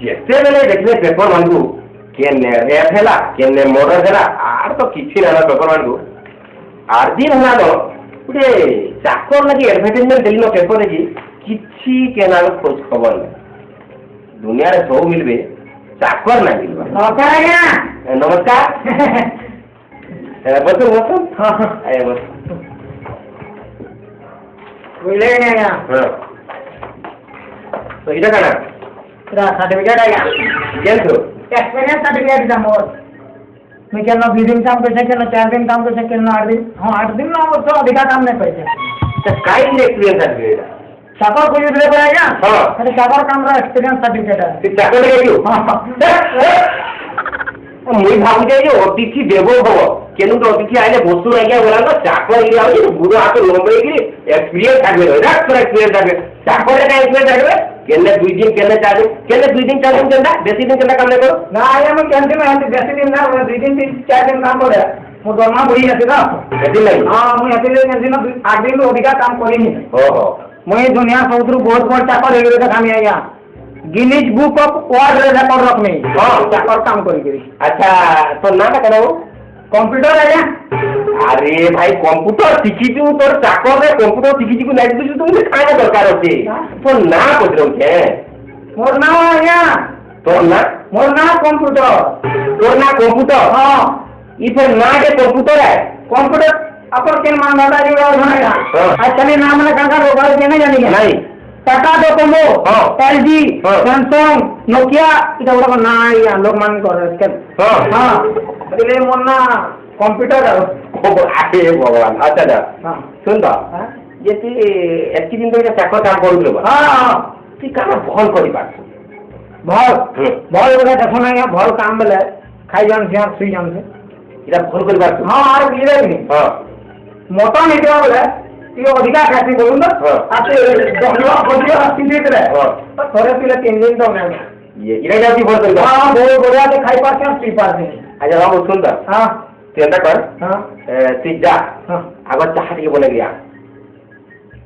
जिते बेले देखले पेपर मान को केने रेप हैला केने मर्डर हैला आर तो किछि ना पेपर मान को आर दिन हला तो गुटे चाकर लगी एडवर्टाइजमेंट देलिनो पेपर रे किछि केना खोज खबर नहीं दुनिया रे सब मिलबे चाकर ना मिलबा नमस्कार आज्ञा नमस्कार बस आए बस बोले आज्ञा हां तो इटा काना सर्टिफिकेट आज्ञा केन थो एक्सपीरियंस सर्टिफिकेट मोर मैं केनो 2 दिन काम कर सके 4 दिन काम कर सके 8 दिन हां 8 दिन ना तो अधिका काम नहीं कर तो काई एक्सपीरियंस सर्टिफिकेट चाकर को दे पड़ेगा हां अरे चाकर काम रा एक्सपीरियंस सर्टिफिकेट है ते चाकर ले गयो हां मुई भाबु जे ओटीसी देबो हो केनु तो ओटीसी आइले बस्तु आइया बोला तो चाकर इया हो गुरु हाथ लंबे की एक्सपीरियंस थाकबे रा पूरा एक्सपीरियंस थाकबे चाकर का एक्सपीरियंस थाकबे केने 2 दिन केने 4 दिन केने 2 दिन 4 दिन केना बेसी दिन केना काम नहीं करो ना आया मैं कैंटीन में आते बेसी दिन ना 2 दिन 4 दिन काम करे मो दरमा बुढ़ी आते ना बेसी नहीं हां मैं आते ले कैंटीन 8 दिन अधिका काम करिनी ओहो मैं दुनिया सबुरु बहुत बड़ चाकर हेगे तो काम आया Guinness book of world record रखनी हां चाकर काम करी अच्छा तो ना का करो कंप्यूटर आया अरे भाई कंप्यूटर शिखी तू तोर चाकर रे कंप्यूटर शिखी को नहीं तू तुम खाना दरकार होते तो ना पच रहो के मोर नाम आया तो ना मोर नाम कंप्यूटर तो ना कंप्यूटर हां इसे ना के कंप्यूटर है कंप्यूटर अपन केन मान दादा जी और बनाया अच्छा नहीं नाम ने काका रोबाई के नहीं जानी नहीं टाटा डोकोमो हां एलजी सैमसंग नोकिया इटा बड़ा ना या लोग मान कर के हां हां ले मोर ना कंप्यूटर आए भगवान अच्छा अच्छा हां सुन तो जेती एतकी दिन तो चाकर काम करू हां तू काम भल करी पाछ भल भल बड़ा देखो ना या भल काम बेले खाई जान से सुई जान से इरा भल करी पाछ हां आर क्लियर नहीं हां मोटा नहीं दिया बोले ये अधिका खाती बोलूं ना आते डॉक्टर बदिया हस्ती देख रहे हां थोड़े पिले 3 दिन तो मैं ये इरा जाती भल करी हां बहुत बढ़िया से खाई पास के स्लीप पास अच्छा हम सुन ता हां तेंदा कर हां सीधा हां आगे चाह के बोले गया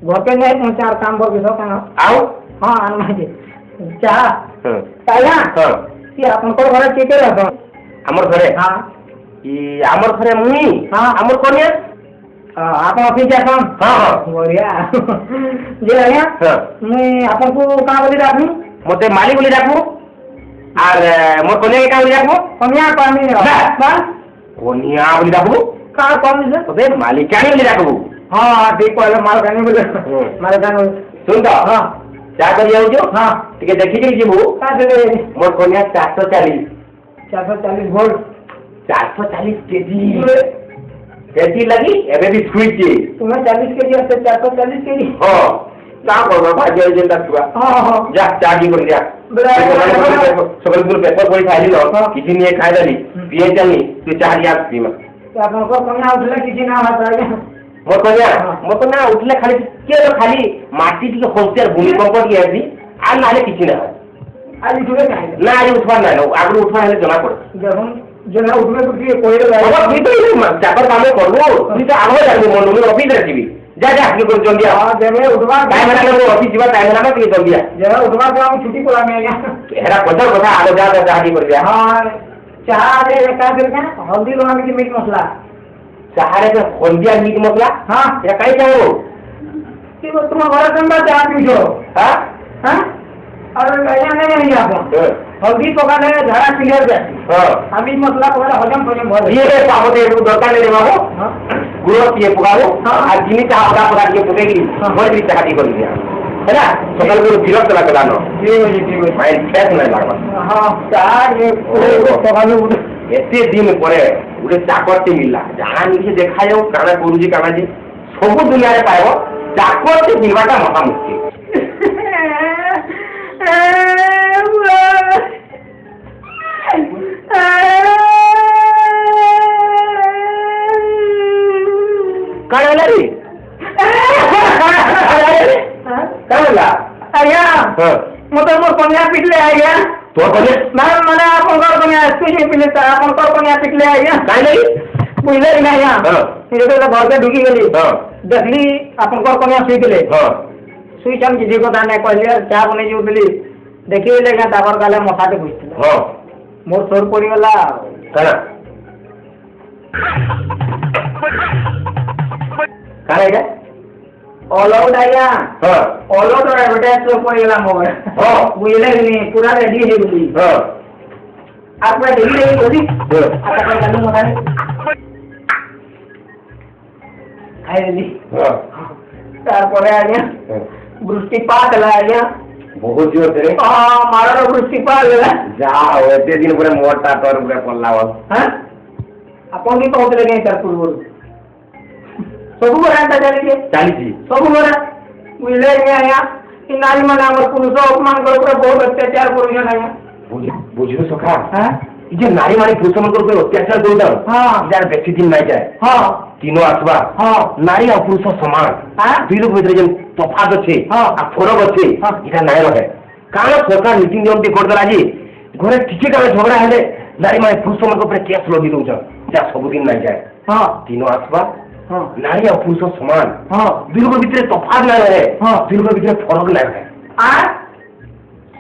घर पे जाए मैं 4 काम कर के का आओ हां आना जी चाह हां ताया हां ये अपन को घर के के रहतो हमर घरे हां ई हमर घरे मुई हां हमर कन्या आप ऑफिस जासन हां हां बढ़िया जे आया हां मैं अपन को का बोली राखू मते मालिक बोली राखू और मोर कन्या के का बोली राखू कन्या पानी बस कन्या बोली राखू का कौन से अबे मालिक क्या बोली राखू हां ठीक पहले माल खाने बोले माल खाने सुन तो हां क्या कर जाऊ जो हां ठीक है देखि के जीबू का दे मोर कन्या 440 440 वोल्ट 440 केजी केजी लगी एबे भी स्वीट जी तुम्हें 40 केजी से 440 केजी हां का करबा भाग्य जेंदा छुआ हां हां जा चागी कर जा सकल गुरु पेपर कोई खाई लो किसी ने खाई डाली पिए चली तू चाह या पीमा अपन को कन्या उठले किसी ना हाथ आगे मोर कन्या उठले खाली के खाली माटी टिके होस्टर भूमिकंप की आसी आ नाले किछि ना आज उठले काहे ना आज उठवा ना आगु उठवा हेले जमा पड़ जब जना उठले तो की कोई रे बाबा तू तो चाकर काम करबो तू तो आगो जाबो मन में ऑफिस रे जीवी जा जा के कर जल्दी हां जेमे उठवा टाइम ना ऑफिस जीवा टाइम ना के जल्दी आ जेमे उठवा के हम छुट्टी कोला में गया हेरा पता पता आगो जा जा के कर जा हां चाह दे का दे का हल्दी लोना की मीट मसाला सहारे पे हल्दिया मीट मसाला हां या काई चाहो कि वो तुम घर संबा चाह पीजो हां हां अरे गया नहीं आप हल्दी पकाने झाड़ा क्लियर जाती हां अभी मसला को हजम करने बहुत ये पावते दरकार नहीं बाबू हां गुरो ये पुकारो आज जिनी चाह पका पका के पुकेगी बहुत भी चाहती कर दिया है ना सकल गुरु विरक्त लगा लानो जी जी माइंड फ्रेश नहीं लगवा हां चार ये पकाने एते दिन परे उडे चाकरते मिलला जाना निके देखा जाओ काना गुरुजी काना जी सब दुनिया रे पाइबो चाकरते मिलवाटा महा मुश्किल काना रे काना आया मोटर मोर कन्या पिटले आया तो कने मैं माने आपन घर कन्या स्पीच पिटले त आपन घर कन्या पिटले आया काई नहीं बुझले नहीं आया हां ये तो घर पे ढुकी गेली हां देखली आपन घर कन्या सुई गेले हां सुई चम जी को दाने कहले चाह बने जो दिली ଦେଖିଲେ କାଁ ତାଙ୍କର କାଲେ ମଶାଟେ ବୁଝିଥିଲା ହଁ ମୋର ସୋର ପଡ଼ିଗଲା କାଣା କାଣା ଏଇଟା ଅଲଉଟ ଆଜ୍ଞା ହଁ ଅଲଉଟର ଆଡଭର୍ଟାଇଜ ପଡ଼ିଗଲା ମୋ ହଁ ବୁଝିଲେ କି ନି ପୁରା ରେଡି ହେଇଗଲି ହଁ আর পুরা রেডি হয়ে গলি ହଁ আর তারপরে গেল মশারে খাইলি ହଁ তারপরে আজ্ঞা ହଁ। বৃষ্টিপাত ହେଲା ଆଜ୍ଞା ବହୁତ ଜୋର ହଁ ମାଳର ବୃଷ୍ଟିପାତ ହେଲା ଯାହା ହଉ ଏତେ ଦିନ ପରେ ମୋଟା ତୋର ପୁରା ପଡିଲା ବଲ ହାଁ ଆପଣ ବି କହୁଥିଲେ କାଇଁ ତାର ପୂର୍ବରୁ ସବୁ ଘରେ ଏନ୍ତା ଚାଲିଛି ଚାଲିଛି ସବୁ ଘରେ ବୁଝିଲେ କି ଆଜ୍ଞା ଏ ନାରୀମାନେ ଆମର ପୁରୁଷ ମାନଙ୍କର ଉପରେ ବହୁତ ଅତ୍ୟାଚାର କରୁଛନ୍ ଆଜ୍ଞା ବୁଝିଲୁ ସଖା ହାଁ ଏ ଯେ ନାରୀ ମାନେ ପୁରୁଷମାନଙ୍କର ଉପରେ ଅତ୍ୟାଚାର କରୁଛନ୍ ହଁ ଯାର ବେଶୀ ଦିନ ନାଇଁ ଯାଏ ହଁ ଦିନ ଆସିବା ହଁ ନାରୀ ଆଉ ପୁରୁଷ ସମାନ ହାଁ ଦୁଇ ଲୋକ ଭିତରେ ଯେନ୍ ତଫାତ ଅଛି ହଁ। ଆଉ ଫରକ ଅଛି ହଁ। ଏଟା ନାଇଁ ରହେ କାରଣ ସରକାର ନୀତି ନିୟମ ଟି କରିଦେଲା ଯେ ଘରେ ଟିକେ କାଳେ ଝଗଡ଼ା ହେଲେ ନାରୀ ମାନେ ପୁରୁଷମାନଙ୍କ ଉପରେ କେସ୍ ଲଗେଇ ଦଉଛନ୍ ଯାହା ସବୁଦିନ ନାଇଁ ଯାଏ ହଁ ଦିନ ଆସିବା ହଁ ନାରୀ ଆଉ ପୁରୁଷ ସମାନ ହଁ ଦୁଇ ଲୋକ ଭିତରେ ତଫାତ ନାଇଁ ରହେ ହଁ। ଦୁଇ ଲୋକ ଭିତରେ ଫରକ ନାଇଁ ରହେ ଆ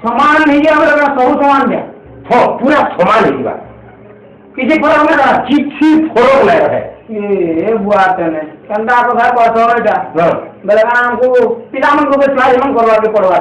ସମାନ ହେଇଯିବା ବୋଲେ ସବୁ ସମାନ ଯେ ହଁ ପୁରା ସମାନ ହେଇଯିବା କିଛି ଫରକ ନାହିଁ ରହ କିଛି ଫରକ ନାଇଁ ରହେ ଏ ବୁଆ ତେନେ କେନ୍ତା କଥା କହସ ଏଇଟା ହଁ ବେଲେ କାଣା ଆମକୁ ପିଲାମାନଙ୍କୁ ଛୁଆ ଜନ୍ମ କରବାକେ ପଡ଼ବା